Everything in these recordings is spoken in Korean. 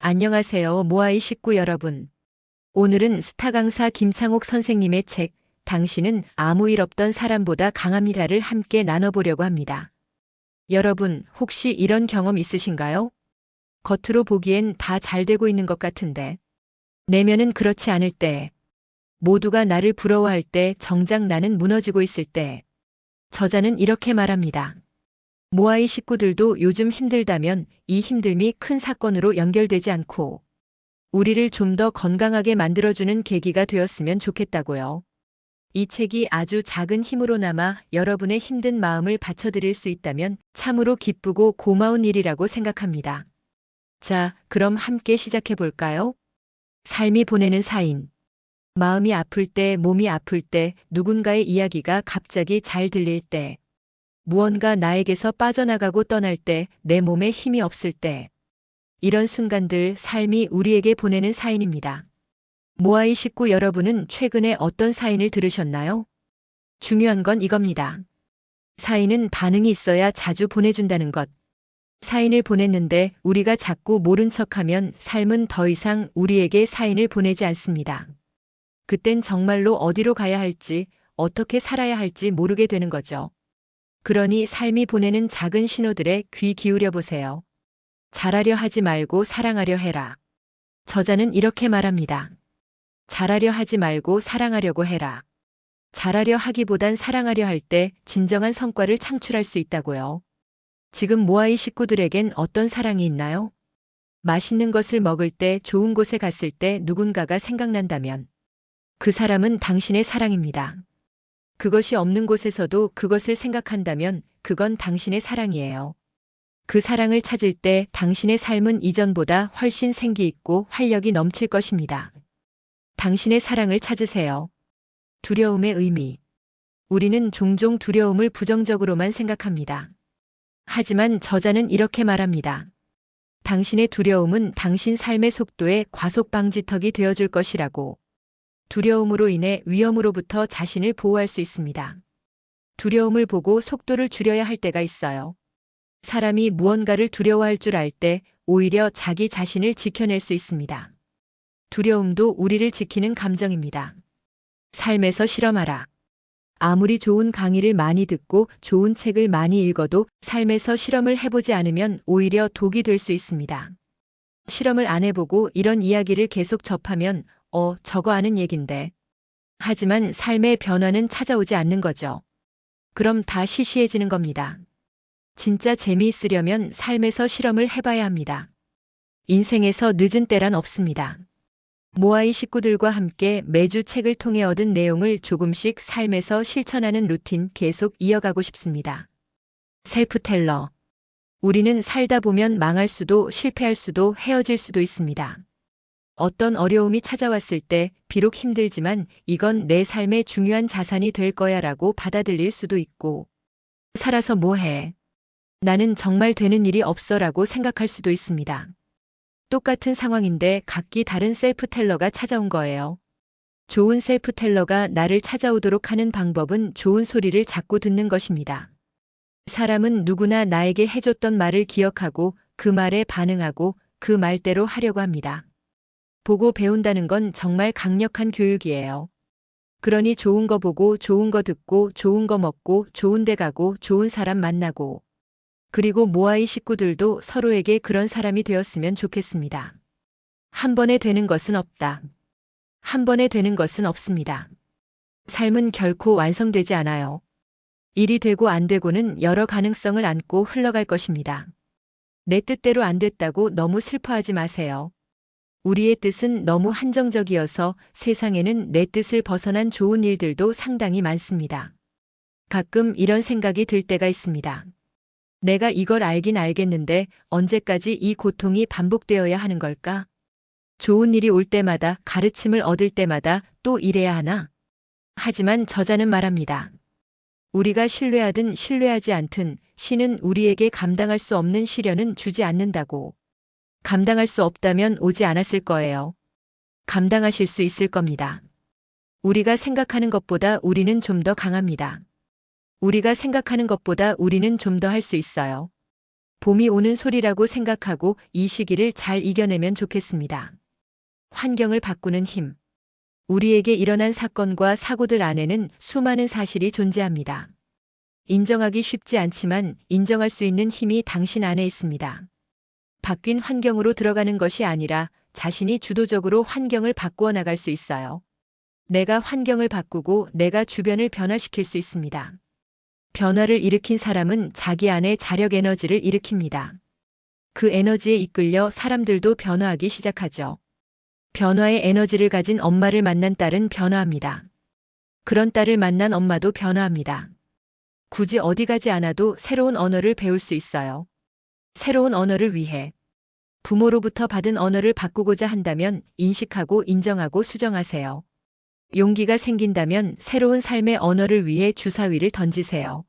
안녕하세요, 모아이 식구 여러분. 오늘은 스타 강사 김창옥 선생님의 책, 당신은 아무 일 없던 사람보다 강합니다를 함께 나눠보려고 합니다. 여러분, 혹시 이런 경험 있으신가요? 겉으로 보기엔 다 잘 되고 있는 것 같은데, 내면은 그렇지 않을 때, 모두가 나를 부러워할 때 정작 나는 무너지고 있을 때, 저자는 이렇게 말합니다. 모아이 식구들도 요즘 힘들다면 이 힘듦이 큰 사건으로 연결되지 않고 우리를 좀 더 건강하게 만들어주는 계기가 되었으면 좋겠다고요. 이 책이 아주 작은 힘으로나마 여러분의 힘든 마음을 받쳐드릴 수 있다면 참으로 기쁘고 고마운 일이라고 생각합니다. 자, 그럼 함께 시작해 볼까요? 삶이 보내는 사인. 마음이 아플 때, 몸이 아플 때, 누군가의 이야기가 갑자기 잘 들릴 때, 무언가 나에게서 빠져나가고 떠날 때, 내 몸에 힘이 없을 때, 이런 순간들 삶이 우리에게 보내는 사인입니다. 모아이 식구 여러분은 최근에 어떤 사인을 들으셨나요? 중요한 건 이겁니다. 사인은 반응이 있어야 자주 보내준다는 것. 사인을 보냈는데 우리가 자꾸 모른 척하면 삶은 더 이상 우리에게 사인을 보내지 않습니다. 그땐 정말로 어디로 가야 할지, 어떻게 살아야 할지 모르게 되는 거죠. 그러니 삶이 보내는 작은 신호들에 귀 기울여 보세요. 잘하려 하지 말고 사랑하려 해라. 저자는 이렇게 말합니다. 잘하려 하지 말고 사랑하려고 해라. 잘하려 하기보단 사랑하려 할 때 진정한 성과를 창출할 수 있다고요. 지금 모아이 식구들에겐 어떤 사랑이 있나요? 맛있는 것을 먹을 때, 좋은 곳에 갔을 때 누군가가 생각난다면 그 사람은 당신의 사랑입니다. 그것이 없는 곳에서도 그것을 생각한다면 그건 당신의 사랑이에요. 그 사랑을 찾을 때 당신의 삶은 이전보다 훨씬 생기 있고 활력이 넘칠 것입니다. 당신의 사랑을 찾으세요. 두려움의 의미. 우리는 종종 두려움을 부정적으로만 생각합니다. 하지만 저자는 이렇게 말합니다. 당신의 두려움은 당신 삶의 속도의 과속 방지턱이 되어줄 것이라고. 두려움으로 인해 위험으로부터 자신을 보호할 수 있습니다. 두려움을 보고 속도를 줄여야 할 때가 있어요. 사람이 무언가를 두려워할 줄 알 때 오히려 자기 자신을 지켜낼 수 있습니다. 두려움도 우리를 지키는 감정입니다. 삶에서 실험하라. 아무리 좋은 강의를 많이 듣고 좋은 책을 많이 읽어도 삶에서 실험을 해보지 않으면 오히려 독이 될 수 있습니다. 실험을 안 해보고 이런 이야기를 계속 접하면 저거 아는 얘긴데. 하지만 삶의 변화는 찾아오지 않는 거죠. 그럼 다 시시해지는 겁니다. 진짜 재미있으려면 삶에서 실험을 해봐야 합니다. 인생에서 늦은 때란 없습니다. 모아이 식구들과 함께 매주 책을 통해 얻은 내용을 조금씩 삶에서 실천하는 루틴 계속 이어가고 싶습니다. 셀프텔러. 우리는 살다 보면 망할 수도 실패할 수도 헤어질 수도 있습니다. 어떤 어려움이 찾아왔을 때 비록 힘들지만 이건 내 삶의 중요한 자산이 될 거야 라고 받아들일 수도 있고, 살아서 뭐 해? 나는 정말 되는 일이 없어 라고 생각할 수도 있습니다. 똑같은 상황인데 각기 다른 셀프텔러가 찾아온 거예요. 좋은 셀프텔러가 나를 찾아오도록 하는 방법은 좋은 소리를 자꾸 듣는 것입니다. 사람은 누구나 나에게 해줬던 말을 기억하고 그 말에 반응하고 그 말대로 하려고 합니다. 보고 배운다는 건 정말 강력한 교육이에요. 그러니 좋은 거 보고 좋은 거 듣고 좋은 거 먹고 좋은 데 가고 좋은 사람 만나고, 그리고 모아이 식구들도 서로에게 그런 사람이 되었으면 좋겠습니다. 한 번에 되는 것은 없다. 한 번에 되는 것은 없습니다. 삶은 결코 완성되지 않아요. 일이 되고 안 되고는 여러 가능성을 안고 흘러갈 것입니다. 내 뜻대로 안 됐다고 너무 슬퍼하지 마세요. 우리의 뜻은 너무 한정적이어서 세상에는 내 뜻을 벗어난 좋은 일들도 상당히 많습니다. 가끔 이런 생각이 들 때가 있습니다. 내가 이걸 알긴 알겠는데 언제까지 이 고통이 반복되어야 하는 걸까? 좋은 일이 올 때마다, 가르침을 얻을 때마다 또 이래야 하나? 하지만 저자는 말합니다. 우리가 신뢰하든 신뢰하지 않든 신은 우리에게 감당할 수 없는 시련은 주지 않는다고. 감당할 수 없다면 오지 않았을 거예요. 감당하실 수 있을 겁니다. 우리가 생각하는 것보다 우리는 좀 더 강합니다. 우리가 생각하는 것보다 우리는 좀 더 할 수 있어요. 봄이 오는 소리라고 생각하고 이 시기를 잘 이겨내면 좋겠습니다. 환경을 바꾸는 힘. 우리에게 일어난 사건과 사고들 안에는 수많은 사실이 존재합니다. 인정하기 쉽지 않지만 인정할 수 있는 힘이 당신 안에 있습니다. 바뀐 환경으로 들어가는 것이 아니라 자신이 주도적으로 환경을 바꾸어 나갈 수 있어요. 내가 환경을 바꾸고 내가 주변을 변화시킬 수 있습니다. 변화를 일으킨 사람은 자기 안에 자력 에너지를 일으킵니다. 그 에너지에 이끌려 사람들도 변화하기 시작하죠. 변화의 에너지를 가진 엄마를 만난 딸은 변화합니다. 그런 딸을 만난 엄마도 변화합니다. 굳이 어디 가지 않아도 새로운 언어를 배울 수 있어요. 새로운 언어를 위해 부모로부터 받은 언어를 바꾸고자 한다면 인식하고 인정하고 수정하세요. 용기가 생긴다면 새로운 삶의 언어를 위해 주사위를 던지세요.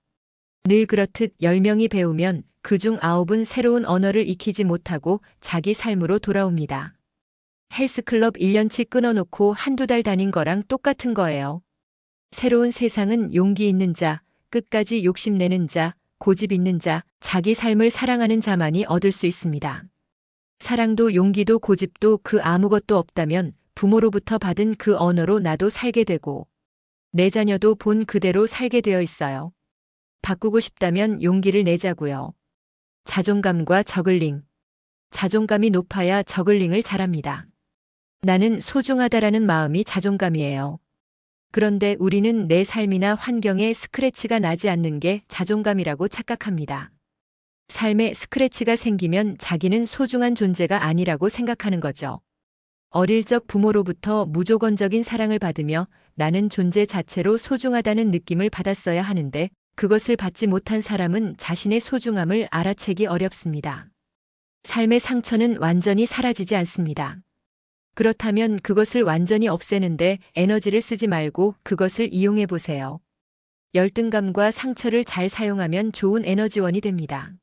늘 그렇듯 10명이 배우면 그중 9은 새로운 언어를 익히지 못하고 자기 삶으로 돌아옵니다. 헬스클럽 1년치 끊어놓고 한두 달 다닌 거랑 똑같은 거예요. 새로운 세상은 용기 있는 자, 끝까지 욕심내는 자, 고집 있는 자, 자기 삶을 사랑하는 자만이 얻을 수 있습니다. 사랑도 용기도 고집도 그 아무것도 없다면 부모로부터 받은 그 언어로 나도 살게 되고 내 자녀도 본 그대로 살게 되어 있어요. 바꾸고 싶다면 용기를 내자고요. 자존감과 저글링. 자존감이 높아야 저글링을 잘합니다. 나는 소중하다라는 마음이 자존감이에요. 그런데 우리는 내 삶이나 환경에 스크래치가 나지 않는 게 자존감이라고 착각합니다. 삶에 스크래치가 생기면 자기는 소중한 존재가 아니라고 생각하는 거죠. 어릴 적 부모로부터 무조건적인 사랑을 받으며 나는 존재 자체로 소중하다는 느낌을 받았어야 하는데 그것을 받지 못한 사람은 자신의 소중함을 알아채기 어렵습니다. 삶의 상처는 완전히 사라지지 않습니다. 그렇다면 그것을 완전히 없애는데 에너지를 쓰지 말고 그것을 이용해 보세요. 열등감과 상처를 잘 사용하면 좋은 에너지원이 됩니다.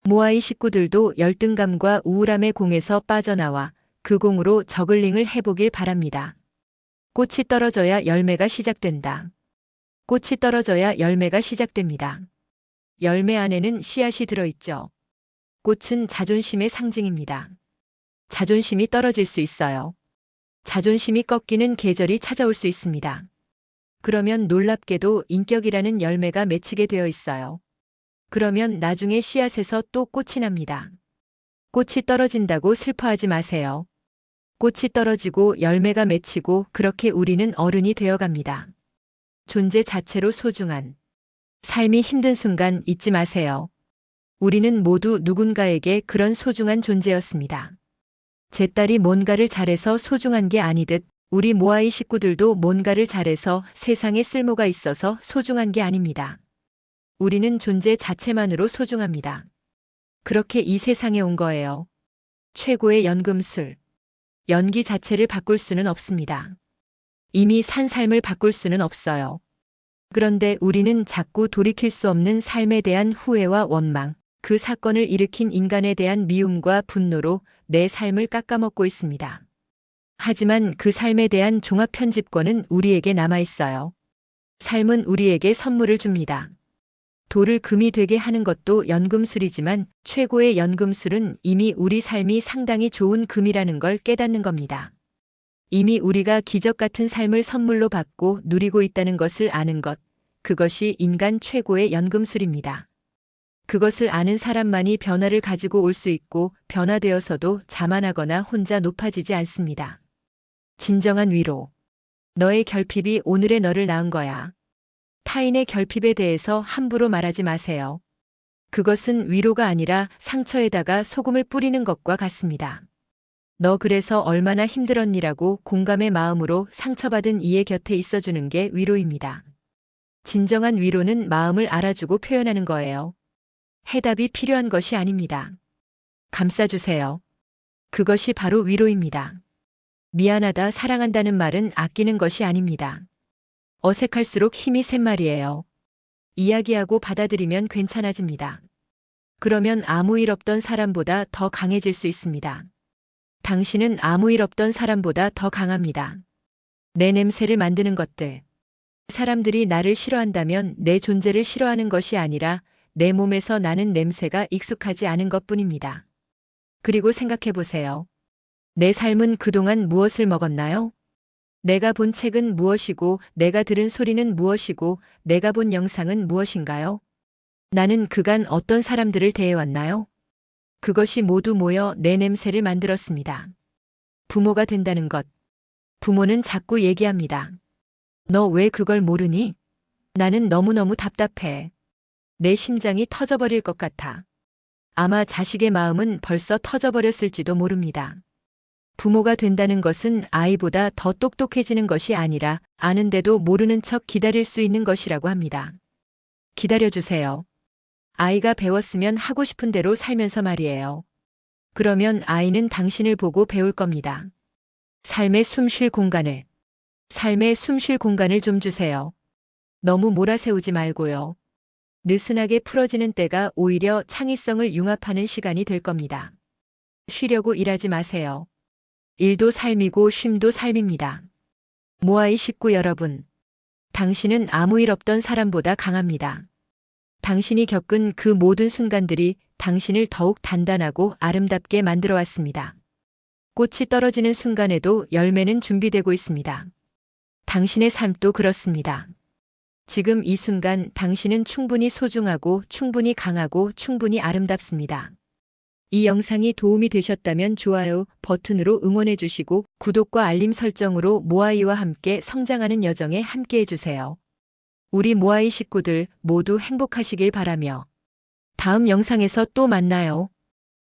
모아이 식구들도 열등감과 우울함의 공에서 빠져나와 그 공으로 저글링을 해보길 바랍니다. 꽃이 떨어져야 열매가 시작된다. 꽃이 떨어져야 열매가 시작됩니다. 열매 안에는 씨앗이 들어있죠. 꽃은 자존심의 상징입니다. 자존심이 떨어질 수 있어요. 자존심이 꺾이는 계절이 찾아올 수 있습니다. 그러면 놀랍게도 인격이라는 열매가 맺히게 되어 있어요. 그러면 나중에 씨앗에서 또 꽃이 납니다. 꽃이 떨어진다고 슬퍼하지 마세요. 꽃이 떨어지고 열매가 맺히고 그렇게 우리는 어른이 되어갑니다. 존재 자체로 소중한 삶이 힘든 순간 잊지 마세요. 우리는 모두 누군가에게 그런 소중한 존재였습니다. 제 딸이 뭔가를 잘해서 소중한 게 아니듯 우리 모아이 식구들도 뭔가를 잘해서 세상에 쓸모가 있어서 소중한 게 아닙니다. 우리는 존재 자체만으로 소중합니다. 그렇게 이 세상에 온 거예요. 최고의 연금술. 연기 자체를 바꿀 수는 없습니다. 이미 산 삶을 바꿀 수는 없어요. 그런데 우리는 자꾸 돌이킬 수 없는 삶에 대한 후회와 원망, 그 사건을 일으킨 인간에 대한 미움과 분노로 내 삶을 깎아먹고 있습니다. 하지만 그 삶에 대한 종합 편집권은 우리에게 남아 있어요. 삶은 우리에게 선물을 줍니다. 돌을 금이 되게 하는 것도 연금술이지만 최고의 연금술은 이미 우리 삶이 상당히 좋은 금이라는 걸 깨닫는 겁니다. 이미 우리가 기적 같은 삶을 선물로 받고 누리고 있다는 것을 아는 것, 그것이 인간 최고의 연금술입니다. 그것을 아는 사람만이 변화를 가지고 올 수 있고 변화되어서도 자만하거나 혼자 높아지지 않습니다. 진정한 위로. 너의 결핍이 오늘의 너를 낳은 거야. 타인의 결핍에 대해서 함부로 말하지 마세요. 그것은 위로가 아니라 상처에다가 소금을 뿌리는 것과 같습니다. 너 그래서 얼마나 힘들었니라고 공감의 마음으로 상처받은 이의 곁에 있어주는 게 위로입니다. 진정한 위로는 마음을 알아주고 표현하는 거예요. 해답이 필요한 것이 아닙니다. 감싸주세요. 그것이 바로 위로입니다. 미안하다, 사랑한다는 말은 아끼는 것이 아닙니다. 어색할수록 힘이 센 말이에요. 이야기하고 받아들이면 괜찮아집니다. 그러면 아무 일 없던 사람보다 더 강해질 수 있습니다. 당신은 아무 일 없던 사람보다 더 강합니다. 내 냄새를 만드는 것들. 사람들이 나를 싫어한다면 내 존재를 싫어하는 것이 아니라 내 몸에서 나는 냄새가 익숙하지 않은 것뿐입니다. 그리고 생각해 보세요. 내 삶은 그동안 무엇을 먹었나요? 내가 본 책은 무엇이고, 내가 들은 소리는 무엇이고, 내가 본 영상은 무엇인가요? 나는 그간 어떤 사람들을 대해왔나요? 그것이 모두 모여 내 냄새를 만들었습니다. 부모가 된다는 것. 부모는 자꾸 얘기합니다. 너 왜 그걸 모르니? 나는 너무너무 답답해. 내 심장이 터져버릴 것 같아. 아마 자식의 마음은 벌써 터져버렸을지도 모릅니다. 부모가 된다는 것은 아이보다 더 똑똑해지는 것이 아니라 아는데도 모르는 척 기다릴 수 있는 것이라고 합니다. 기다려주세요. 아이가 배웠으면 하고 싶은 대로 살면서 말이에요. 그러면 아이는 당신을 보고 배울 겁니다. 삶의 숨 쉴 공간을. 삶의 숨 쉴 공간을 좀 주세요. 너무 몰아세우지 말고요. 느슨하게 풀어지는 때가 오히려 창의성을 융합하는 시간이 될 겁니다. 쉬려고 일하지 마세요. 일도 삶이고 쉼도 삶입니다. 모아이 식구 여러분. 당신은 아무 일 없던 사람보다 강합니다. 당신이 겪은 그 모든 순간들이 당신을 더욱 단단하고 아름답게 만들어 왔습니다. 꽃이 떨어지는 순간에도 열매는 준비되고 있습니다. 당신의 삶도 그렇습니다. 지금 이 순간 당신은 충분히 소중하고 충분히 강하고 충분히 아름답습니다. 이 영상이 도움이 되셨다면 좋아요 버튼으로 응원해 주시고 구독과 알림 설정으로 모아이와 함께 성장하는 여정에 함께해 주세요. 우리 모아이 식구들 모두 행복하시길 바라며 다음 영상에서 또 만나요.